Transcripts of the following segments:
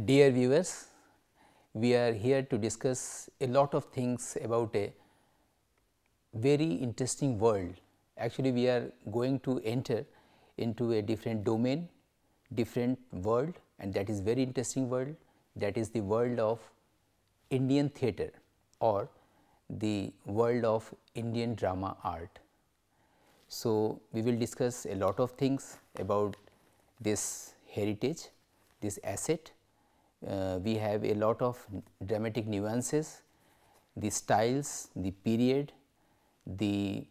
Dear viewers, we are here to discuss a lot of things about a very interesting world. Actually, we are going to enter into a different domain, different world, and that is very interesting world. That is the world of Indian theatre or the world of Indian drama art. So, we will discuss a lot of things about this heritage, this asset. We have a lot of dramatic nuances, the styles, the period, the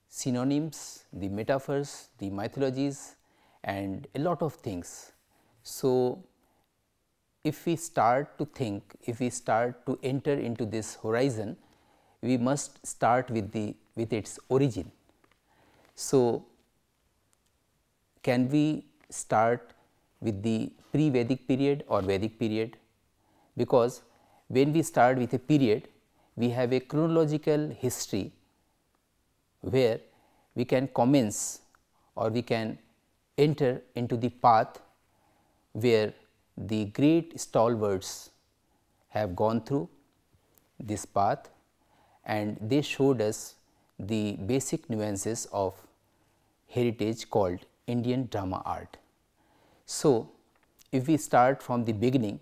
synonyms, the metaphors, the mythologies and a lot of things. So, if we start to think, if we start to enter into this horizon, we must start with its origin. So, can we start with the pre Vedic period or Vedic period? Because when we start with a period, we have a chronological history where we can commence or we can enter into the path where the great stalwarts have gone through this path and they showed us the basic nuances of heritage called Indian drama art. So, if we start from the beginning,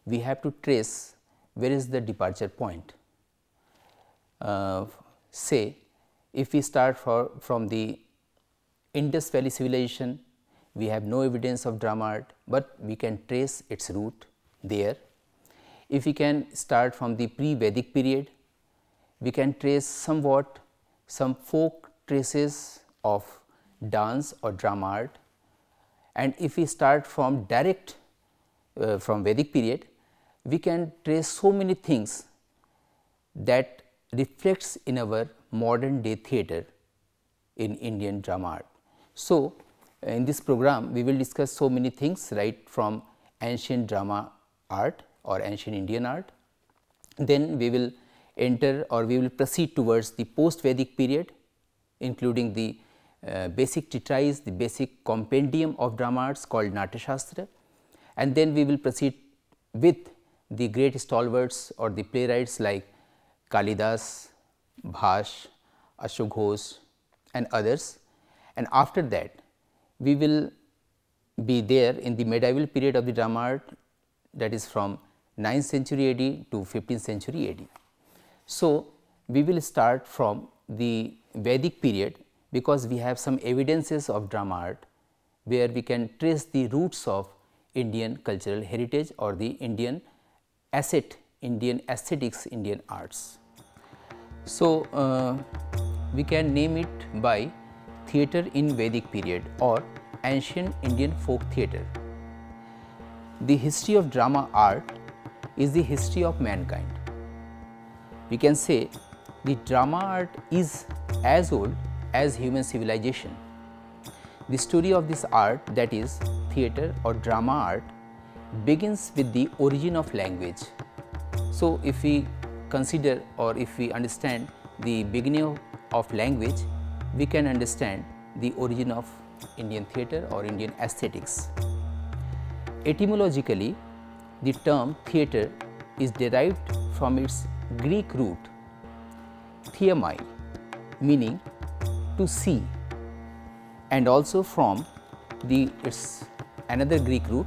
we have to trace where is the departure point. Say, if we start from the Indus Valley civilization, we have no evidence of drama art, but we can trace its root there. If we can start from the pre Vedic period, we can trace somewhat some folk traces of dance or drama art. And if we start from direct from Vedic period, we can trace so many things that reflects in our modern day theatre in Indian drama art. So, in this program we will discuss so many things right from ancient drama art or ancient Indian art. Then we will enter or we will proceed towards the post Vedic period, including the basic treatise, the basic compendium of drama arts called Natya Shastra, and then we will proceed with the great stalwarts or the playwrights like Kalidas, Bhash, Ashok Ghosh and others, and after that we will be there in the medieval period of the drama art, that is from 9th century AD to 15th century AD. So, we will start from the Vedic period because we have some evidences of drama art where we can trace the roots of Indian cultural heritage or the Indian asset, Indian aesthetics, Indian arts. So, we can name it by theatre in Vedic period or ancient Indian folk theatre. The history of drama art is the history of mankind. We can say the drama art is as old as human civilization. The story of this art, that is theatre or drama art, begins with the origin of language. So, if we consider or if we understand the beginning of language, we can understand the origin of Indian theatre or Indian aesthetics. Etymologically, the term theatre is derived from its Greek root theamai, meaning to see, and also from its another Greek root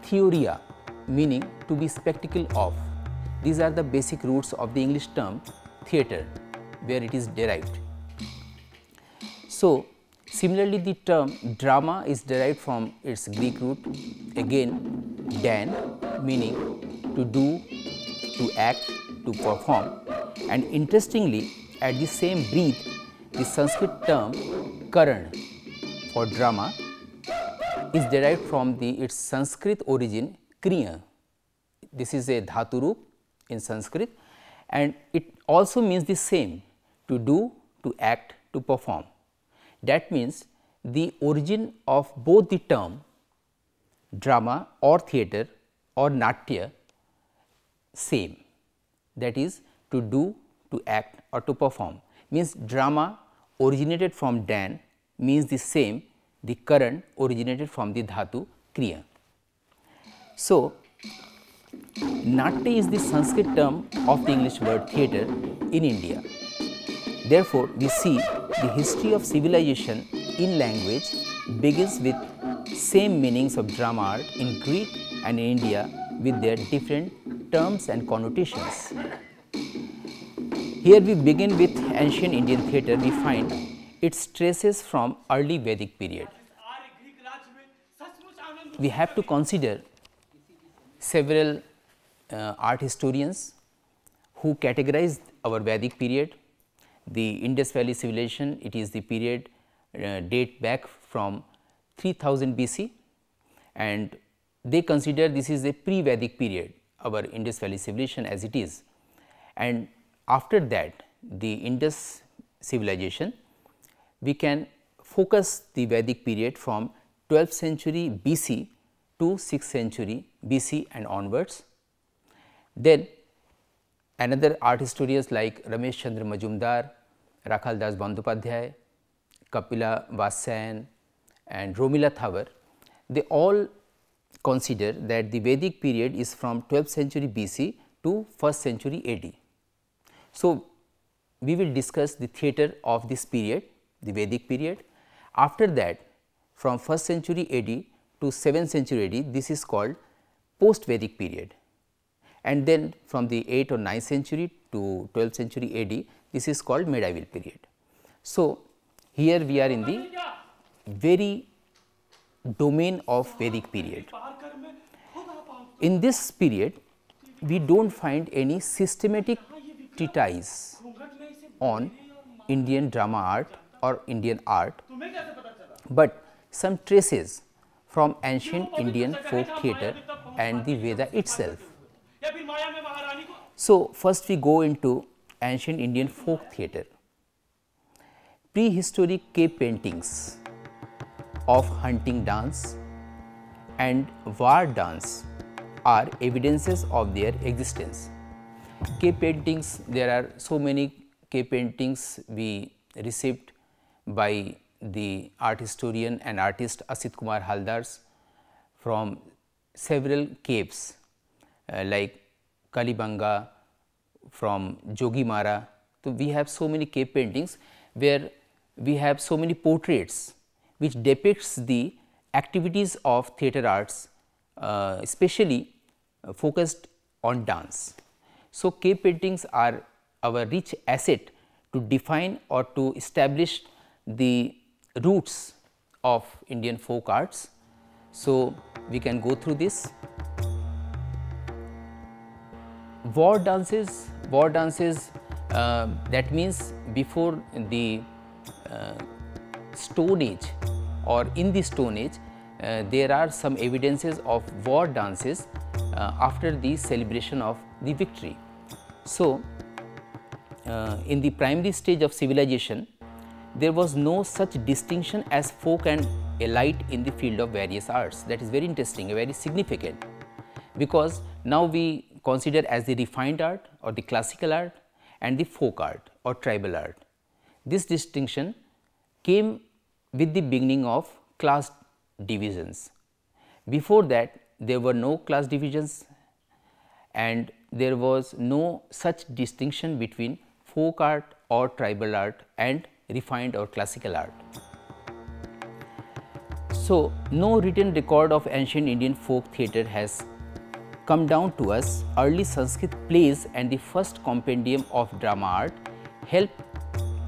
theoria, meaning to be spectacle of. These are the basic roots of the English term theatre, where it is derived. So, similarly, the term drama is derived from its Greek root, again dan, meaning to do, to act, to perform, and interestingly at the same breath the Sanskrit term karan for drama is derived from its Sanskrit origin kriya. This is a dhatu root in Sanskrit and it also means the same, to do, to act, to perform. That means the origin of both the term drama or theatre or natya same, that is to do, to act or to perform, means drama originated from dan means the same, the karan originated from the dhatu kriya. So, Natya is the Sanskrit term of the English word theatre in India. Therefore, we see the history of civilization in language begins with same meanings of drama art in Greek and in India with their different terms and connotations. Here we begin with ancient Indian theatre. We find its traces from early Vedic period. We have to consider several art historians who categorized our Vedic period. The Indus Valley Civilization, it is the period date back from 3000 BC, and they consider this is a pre Vedic period, our Indus Valley Civilization as it is. And after that, the Indus civilization, we can focus the Vedic period from 12th century BC to 6th century BC and onwards. Then another art historians like Ramesh Chandra Majumdar, Rakhal Das Bandyopadhyay, Kapila Vasyayan and Romila Thavar, they all consider that the Vedic period is from 12th century BC to 1st century AD. So, we will discuss the theatre of this period, the Vedic period. After that, from 1st century AD to 7th century AD, this is called post Vedic period, and then from the 8th or 9th century to 12th century AD, this is called medieval period. So, here we are in the very domain of Vedic period. In this period, we do not find any systematic treatise on Indian drama art or Indian art, but some traces from ancient Indian folk theatre and the Veda itself. So, first we go into ancient Indian folk theatre. Prehistoric cave paintings of hunting dance and war dance are evidences of their existence. Cave paintings, there are so many cave paintings we received by the art historian and artist Asit Kumar Haldars from several caves like Kalibanga, from Jogimara. So, we have so many cave paintings where we have so many portraits which depicts the activities of theatre arts, especially focused on dance. So, cave paintings are our rich asset to define or to establish the roots of Indian folk arts. So, we can go through this. War dances, that means before the Stone Age or in the Stone Age, there are some evidences of war dances after the celebration of the victory. So, in the primary stage of civilization, there was no such distinction as folk and elite in the field of various arts. That is very interesting, very significant, because now we consider as the refined art or the classical art and the folk art or tribal art. This distinction came with the beginning of class divisions. Before that, there were no class divisions and there was no such distinction between folk art or tribal art and refined or classical art. So, no written record of ancient Indian folk theatre has come down to us. Early Sanskrit plays and the first compendium of drama art help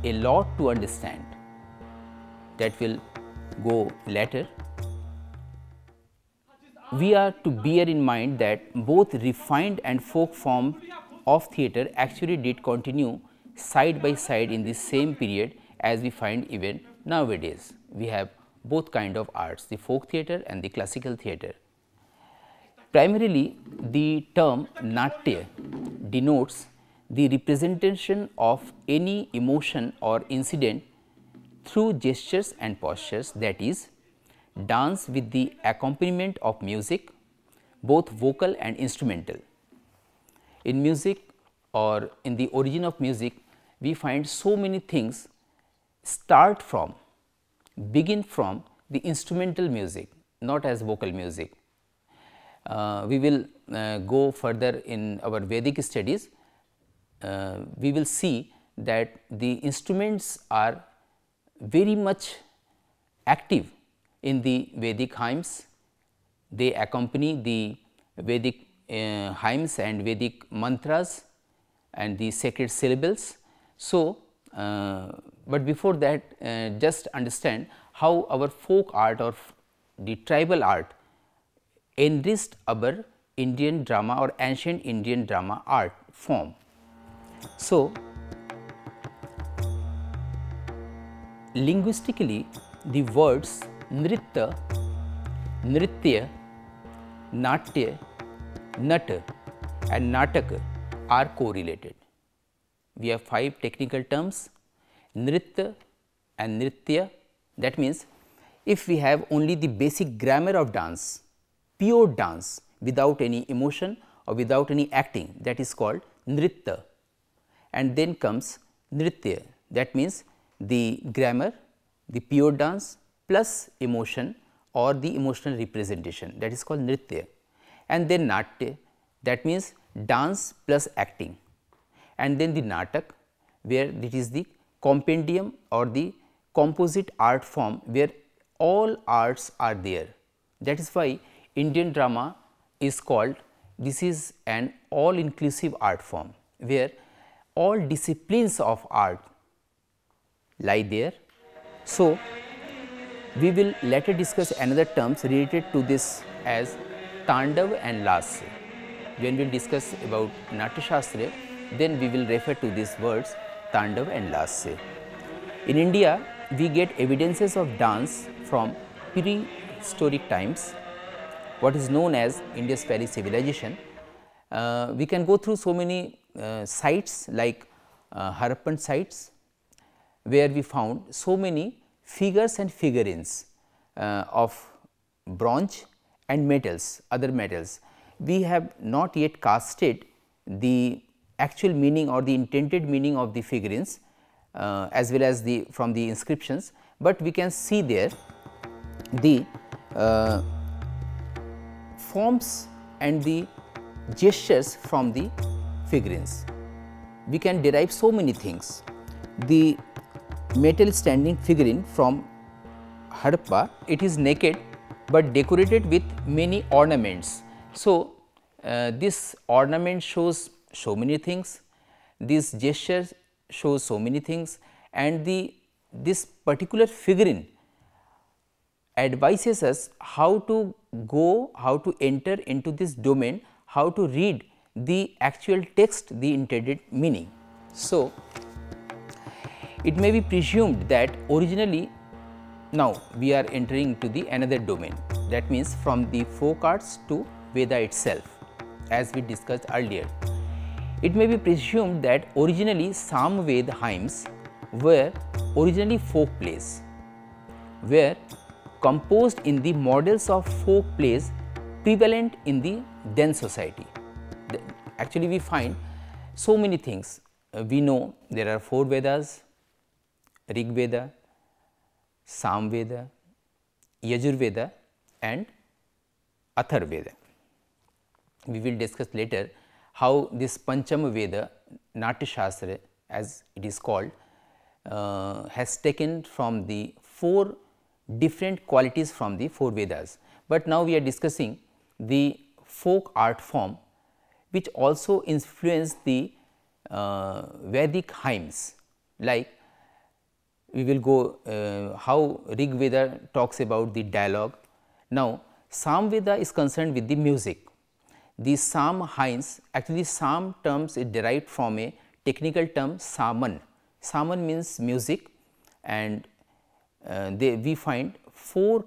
a lot to understand. That will go later. We are to bear in mind that both refined and folk form of theatre actually did continue side by side in the same period, as we find even nowadays. We have both kind of arts, the folk theatre and the classical theatre. Primarily, the term Natya denotes the representation of any emotion or incident through gestures and postures, that is, dance with the accompaniment of music, both vocal and instrumental. In music or in the origin of music, we find so many things begin from the instrumental music, not as vocal music. we will go further in our Vedic studies. We will see that the instruments are very much active in the Vedic hymns. They accompany the Vedic hymns and Vedic mantras and the sacred syllables. So, but before that, just understand how our folk art or the tribal art enriched our Indian drama or ancient Indian drama art form. So, linguistically, the words nritta, nritya, natya, nat and natak are correlated. We have 5 technical terms: nritta and nritya. That means, if we have only the basic grammar of dance, pure dance without any emotion or without any acting, that is called nritta. And then comes nritya, that means the grammar, the pure dance plus emotion or the emotional representation, that is called nritya. And then natya, that means dance plus acting. And then the natak, where it is the compendium or the composite art form where all arts are there. That is why Indian drama is called, this is an all inclusive art form, where all disciplines of art lie there. So, we will later discuss another terms related to this as Tandav and Lasya. When we will discuss about Natya Shastra, then we will refer to these words Tandav and Lasya. In India, we get evidences of dance from prehistoric times, what is known as Indus Valley Civilization. We can go through so many sites like Harappan sites, where we found so many figures and figurines of bronze and metals, other metals. We have not yet casted the actual meaning or the intended meaning of the figurines as well as the from the inscriptions, but we can see there the forms and the gestures from the figurines. We can derive so many things. The metal standing figurine from Harappa, it is naked but decorated with many ornaments. So, this ornament shows so many things, this gesture shows so many things, and this particular figurine advises us how to go, how to enter into this domain, how to read the actual text, the intended meaning. So, it may be presumed that originally, now we are entering into the another domain, that means from the folk arts to Veda itself, as we discussed earlier. It may be presumed that originally Samved hymns were originally folk plays, were composed in the models of folk plays prevalent in the then society. Actually, we find so many things. We know there are 4 Vedas: Rig Veda, Sam Veda, Yajur Veda and Athar Veda. We will discuss later how this Panchama Veda, Natya Shastra as it is called, has taken from the 4 different qualities from the 4 Vedas. But now we are discussing the folk art form which also influenced the Vedic hymns, like we will go how Rig Veda talks about the dialogue. Now, Sam Veda is concerned with the music. The Sam hymns, actually Sam terms is derived from a technical term Saman. Saman means music, and we find 4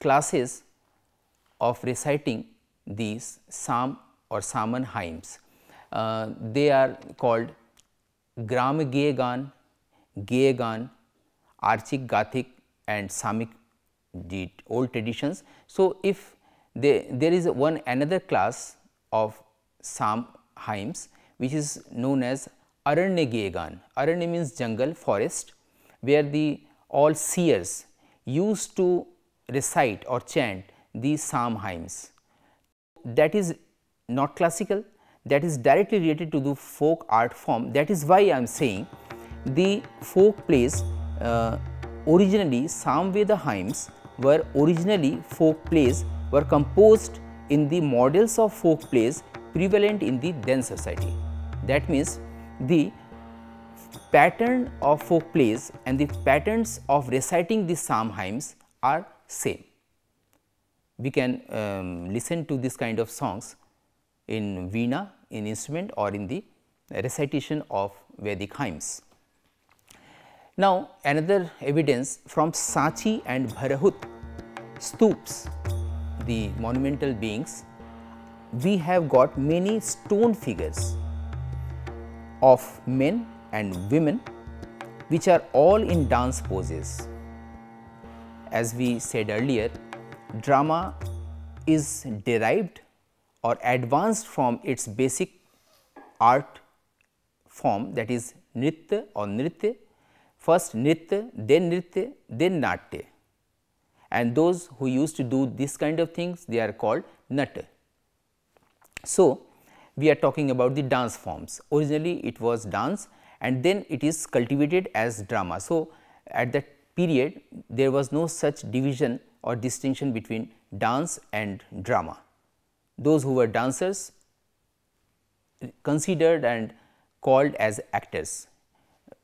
classes of reciting these Sam or Saman hymns. They are called Gram Gay Gan, Gay Gan, Archik, Gathic and Samic, the old traditions. So, if there is one another class of Sam hymns which is known as Aranya Gay Gan. Aranya means jungle, forest, where the all seers used to recite or chant these Sam hymns. that is not classical, that is directly related to the folk art form. That is why I am saying the folk plays originally Samveda hymns were originally folk plays were composed in the models of folk plays prevalent in the then society. That means, the pattern of folk plays and the patterns of reciting the psalm hymns are same. We can listen to this kind of songs in veena, in instrument, or in the recitation of Vedic hymns. Now, another evidence from Sanchi and Bharahut stoops, the monumental beings, we have got many stone figures of men and women which are all in dance poses. As we said earlier, drama is derived or advanced from its basic art form, that is nritya or nritya. First nritya, then natya, and those who used to do this kind of things, they are called nata. So, we are talking about the dance forms. Originally it was dance and then it is cultivated as drama. So, at that period there was no such division or distinction between dance and drama. Those who were dancers considered and called as actors.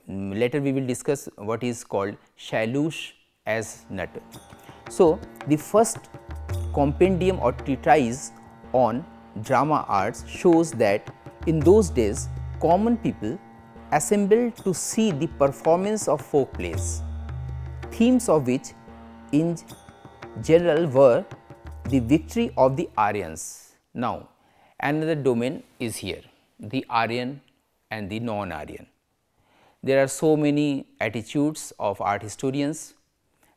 Later we will discuss what is called shailush as nata. So, the first compendium or treatise on drama arts shows that in those days common people assembled to see the performance of folk plays, themes of which in general were the victory of the Aryans. Now, another domain is here, the Aryan and the non-Aryan. There are so many attitudes of art historians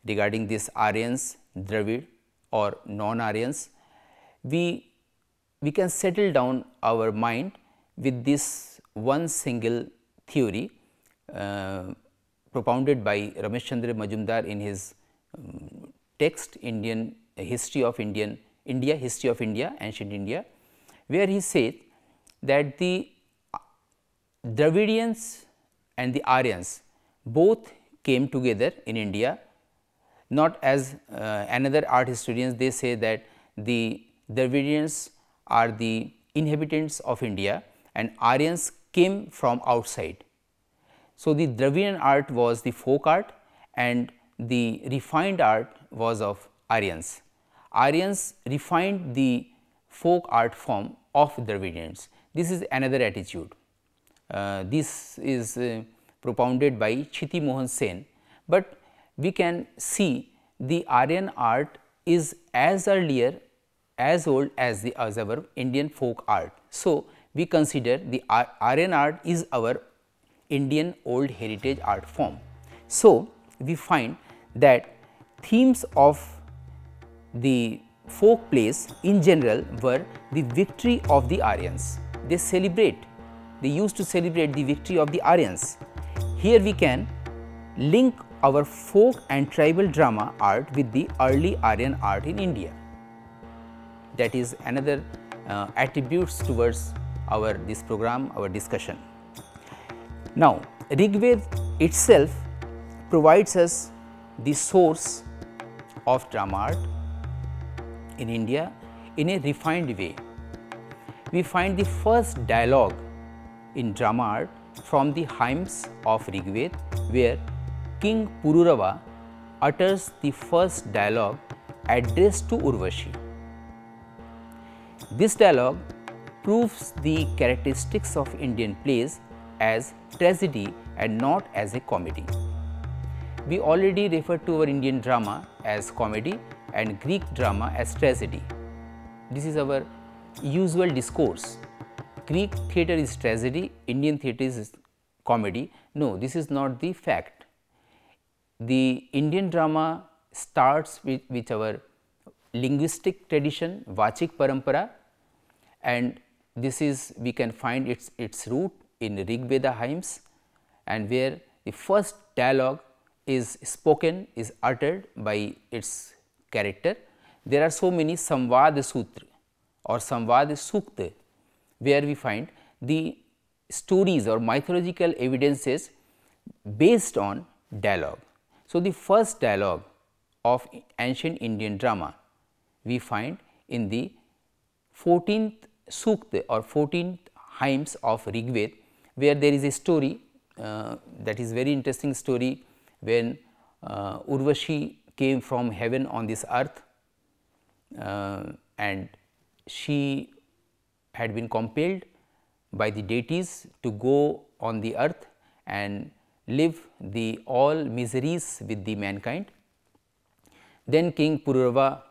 regarding this Aryans, Dravid or non-Aryans. We can settle down our mind with this one single theory propounded by Ramesh Chandra Majumdar in his text Indian History of India, History of India, Ancient India, where he said that the Dravidians and the Aryans both came together in India, not as another art historians, they say that the Dravidians are the inhabitants of India and Aryans came from outside. So, the Dravidian art was the folk art and the refined art was of Aryans. Aryans refined the folk art form of Dravidians. This is another attitude. This is propounded by Chiti Mohan Sen, but we can see the Aryan art is as earlier, as old as our Indian folk art. So, we consider the Aryan art is our Indian old heritage art form. So, we find that themes of the folk plays in general were the victory of the Aryans. They used to celebrate the victory of the Aryans. Here we can link our folk and tribal drama art with the early Aryan art in India. That is another attributes towards this program, our discussion. Now, Rigved itself provides us the source of drama art in India in a refined way. We find the first dialogue in drama art from the hymns of Rigved, where King Pururava utters the first dialogue addressed to Urvashi. This dialogue proves the characteristics of Indian plays as tragedy and not as a comedy. We already referred to our Indian drama as comedy and Greek drama as tragedy. This is our usual discourse. Greek theatre is tragedy, Indian theatre is comedy. No, this is not the fact. The Indian drama starts with our linguistic tradition, Vachik Parampara, and this is, we can find its root in Rigveda hymns, and where the first dialogue is spoken, is uttered by its character. There are so many Samvad Sutra or Samvad Sukta, where we find the stories or mythological evidences based on dialogue. So, the first dialogue of ancient Indian drama we find in the 14th Sukta or 14th hymns of Rig Veda, where there is a story that is very interesting story when Urvashi came from heaven on this earth and she had been compelled by the deities to go on the earth and live the all miseries with the mankind. Then King Pururava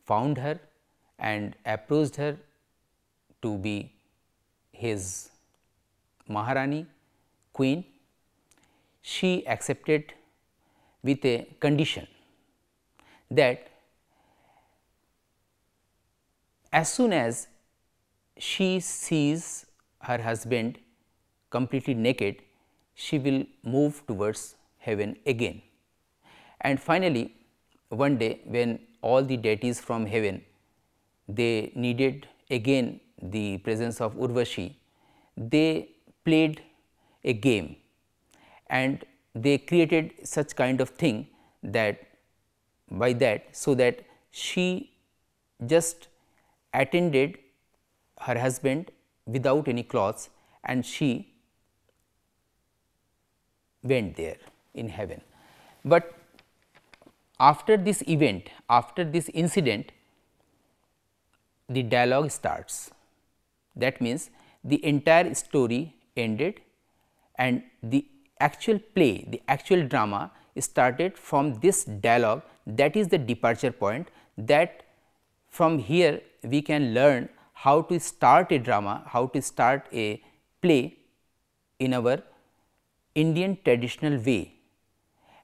found her and approached her to be his Maharani, queen. She accepted with a condition that as soon as she sees her husband completely naked, she will move towards heaven again. And finally, one day when all the deities from heaven, they needed again the presence of Urvashi, they played a game and they created such kind of thing that by that, so that she just attended her husband without any clothes and she went there in heaven. But after this event, after this incident, the dialogue starts. That means, the entire story ended and the actual play, the actual drama started from this dialogue. That is the departure point, that from here we can learn how to start a drama, how to start a play in our Indian traditional way.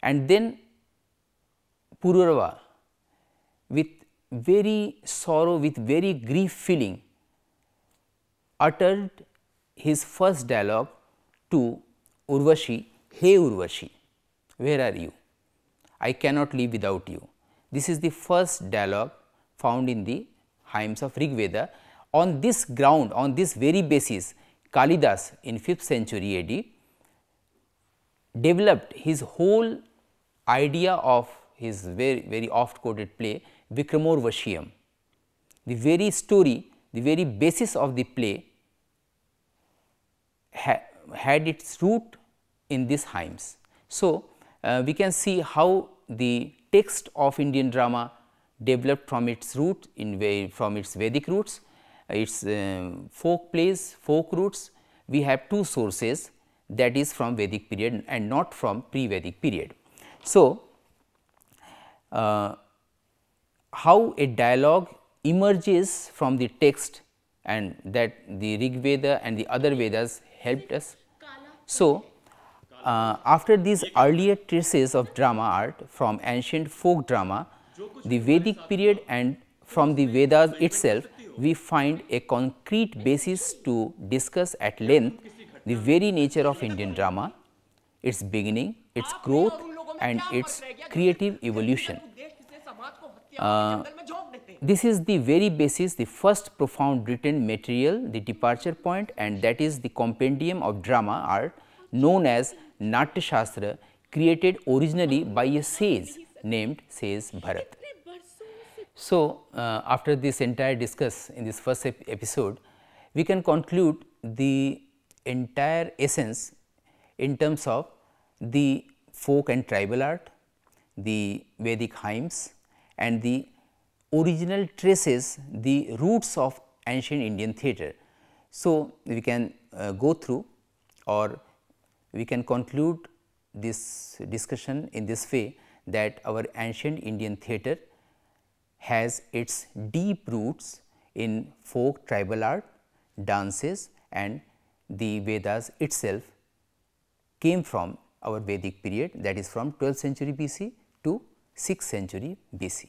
And then Pururava, with very sorrow, with very grief feeling, uttered his first dialogue to Urvashi, "Hey Urvashi, where are you? I cannot live without you." This is the first dialogue found in the hymns of Rig Veda. On this ground, on this very basis, Kalidas in 5th century AD developed his whole idea of his very oft quoted play Vikramorvashiyam. The very story, the very basis of the play had its root in these hymns. So, we can see how the text of Indian drama developed from its root from its Vedic roots, its folk plays, folk roots. We have two sources, that is from Vedic period and not from pre Vedic period. So, how a dialogue emerges from the text and that the Rig Veda and the other Vedas helped us. So, after these earlier traces of drama art from ancient folk drama, the Vedic period, and from the Vedas itself, we find a concrete basis to discuss at length the very nature of Indian drama, its beginning, its growth and its creative evolution. This is the very basis, the first profound written material, the departure point, and that is the compendium of drama art known as Natya Shastra, created originally by a sage named Sage Bharat. So, after this entire discuss in this first episode, we can conclude the entire essence in terms of the folk and tribal art, the Vedic hymns and the original traces, the roots of ancient Indian theatre. So, we can go through, or we can conclude this discussion in this way, that our ancient Indian theatre has its deep roots in folk tribal art, dances, and the Vedas itself came from our Vedic period, that is from 12th century BC to 6th century BC.